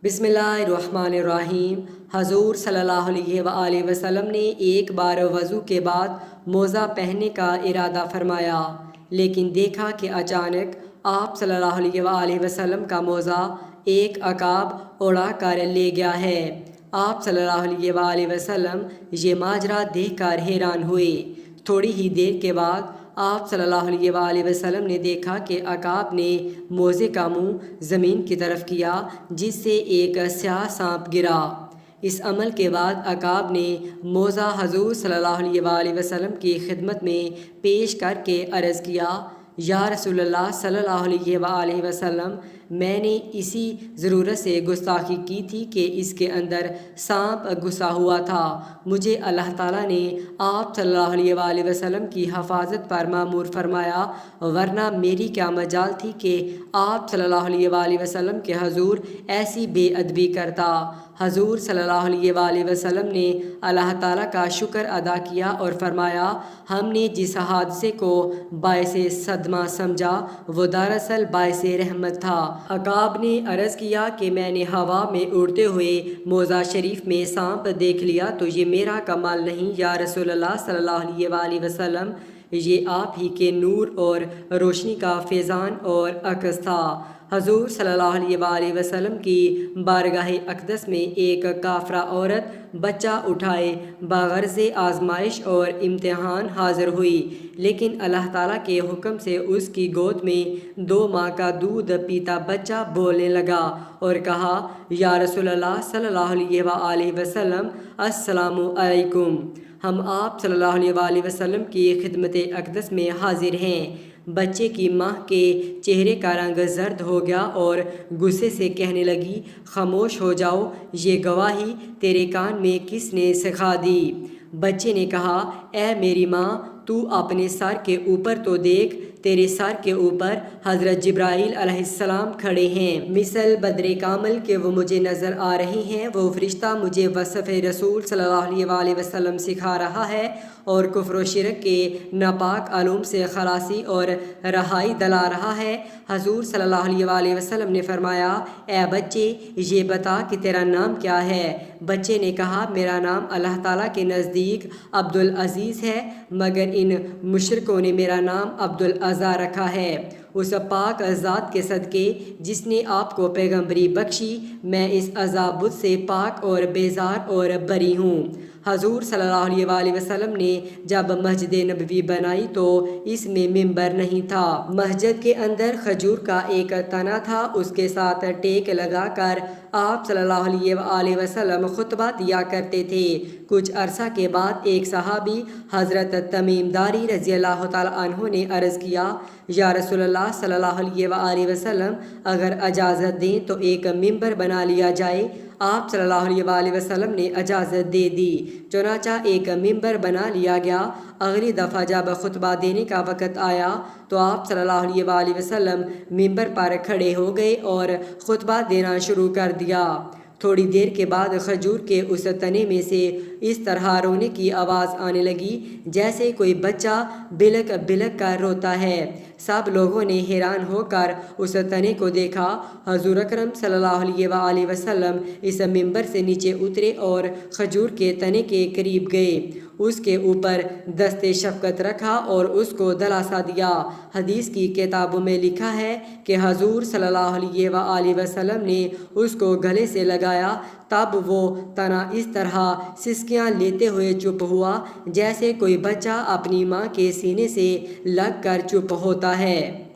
بسم اللہ الرحمن الرحیم۔ حضور صلی اللہ علیہ وآلہ وسلم نے ایک بار وضو کے بعد موزہ پہننے کا ارادہ فرمایا، لیکن دیکھا کہ اچانک آپ صلی اللہ علیہ وآلہ وسلم کا موزہ ایک عقاب اڑا کر لے گیا ہے۔ آپ صلی اللہ علیہ وآلہ وسلم یہ ماجرا دیکھ کر حیران ہوئے۔ تھوڑی ہی دیر کے بعد آپ صلی اللہ علیہ وآلہ وسلم نے دیکھا کہ عقاب نے موزے کا منہ زمین کی طرف کیا، جس سے ایک سیاہ سانپ گرا۔ اس عمل کے بعد عقاب نے موزہ حضور صلی اللہ علیہ وآلہ وسلم کی خدمت میں پیش کر کے عرض کیا، یا رسول اللہ صلی اللہ علیہ وآلہ وسلم، میں نے اسی ضرورت سے گستاخی کی تھی کہ اس کے اندر سانپ گھسا ہوا تھا۔ مجھے اللہ تعالیٰ نے آپ صلی اللہ علیہ وآلہ وسلم کی حفاظت پر مأمور فرمایا، ورنہ میری کیا مجال تھی کہ آپ صلی اللہ علیہ وآلہ وسلم کے حضور ایسی بے ادبی کرتا۔ حضور صلی اللہ علیہ وآلہ وسلم نے اللہ تعالیٰ کا شکر ادا کیا اور فرمایا، ہم نے جس حادثے کو باعث صدمہ سمجھا وہ دراصل باعث رحمت تھا۔ عقاب نے عرض کیا کہ میں نے ہوا میں اڑتے ہوئے موزہ شریف میں سانپ دیکھ لیا تو یہ میرا کمال نہیں یا رسول اللہ صلی اللہ علیہ وآلہ وسلم، یہ آپ ہی کے نور اور روشنی کا فیضان اور عکس تھا۔ حضور صلی اللہ علیہ وآلہ وسلم کی بارگاہ اقدس میں ایک کافرہ عورت بچہ اٹھائے بغرض آزمائش اور امتحان حاضر ہوئی، لیکن اللہ تعالیٰ کے حکم سے اس کی گود میں 2 ماہ کا دودھ پیتا بچہ بولنے لگا اور کہا، یا رسول اللہ صلی اللہ علیہ وآلہ وسلم، السلام علیکم، ہم آپ صلی اللہ علیہ وآلہ وسلم کی خدمت اقدس میں حاضر ہیں۔ بچے کی ماں کے چہرے کا رنگ زرد ہو گیا اور غصے سے کہنے لگی، خاموش ہو جاؤ، یہ گواہی تیرے کان میں کس نے سکھا دی؟ بچے نے کہا، اے میری ماں، تو اپنے سر کے اوپر تو دیکھ، تیرے سر کے اوپر حضرت جبرائیل علیہ السلام کھڑے ہیں، مثل بدر کامل کے وہ مجھے نظر آ رہے ہیں۔ وہ فرشتہ مجھے وصف رسول صلی اللہ علیہ وآلہ وسلم سکھا رہا ہے اور کفر و شرک کے ناپاک علوم سے خلاصی اور رہائی دلا رہا ہے۔ حضور صلی اللہ علیہ وآلہ وسلم نے فرمایا، اے بچے، یہ بتا کہ تیرا نام کیا ہے؟ بچے نے کہا، میرا نام اللہ تعالیٰ کے نزدیک عبدالعزیز ہے، مگر ان مشرکوں نے میرا نام عبدالاعزیٰ رکھا ہے۔ اس پاک ذات کے صدقے جس نے آپ کو پیغمبری بخشی، میں اس عزا بت سے پاک اور بیزار اور بری ہوں۔ حضور صلی اللہ علیہ وآلہ وسلم نے جب مسجد نبوی بنائی تو اس میں ممبر نہیں تھا۔ مسجد کے اندر کھجور کا ایک تنا تھا، اس کے ساتھ ٹیک لگا کر آپ صلی اللہ علیہ وآلہ وسلم خطبہ دیا کرتے تھے۔ کچھ عرصہ کے بعد ایک صحابی حضرت تمیم داری رضی اللہ تعالیٰ عنہ نے عرض کیا، یا رسول اللہ صلی اللہ علیہ وآلہ وسلم، اگر اجازت دیں تو ایک ممبر بنا لیا جائے۔ آپ صلی اللہ علیہ وآلہ وسلم نے اجازت دے دی، چنانچہ ایک ممبر بنا لیا گیا۔ اگلی دفعہ جب خطبہ دینے کا وقت آیا تو آپ صلی اللہ علیہ وآلہ وسلم ممبر پر کھڑے ہو گئے اور خطبہ دینا شروع کر دیا۔ تھوڑی دیر کے بعد کھجور کے اس تنے میں سے اس طرح رونے کی آواز آنے لگی جیسے کوئی بچہ بلک بلک کر روتا ہے۔ سب لوگوں نے حیران ہو کر اس تنے کو دیکھا۔ حضور اکرم صلی اللہ علیہ وآلہ وسلم اس ممبر سے نیچے اترے اور کھجور کے تنے کے قریب گئے، اس کے اوپر دست شفقت رکھا اور اس کو دلاسا دیا۔ حدیث کی کتابوں میں لکھا ہے کہ حضور صلی اللہ علیہ وآلہ وسلم نے اس کو گلے سے لگایا، تب وہ تنا اس طرح سسکیاں لیتے ہوئے چپ ہوا جیسے کوئی بچہ اپنی ماں کے سینے سے لگ کر چپ ہوتا ہے۔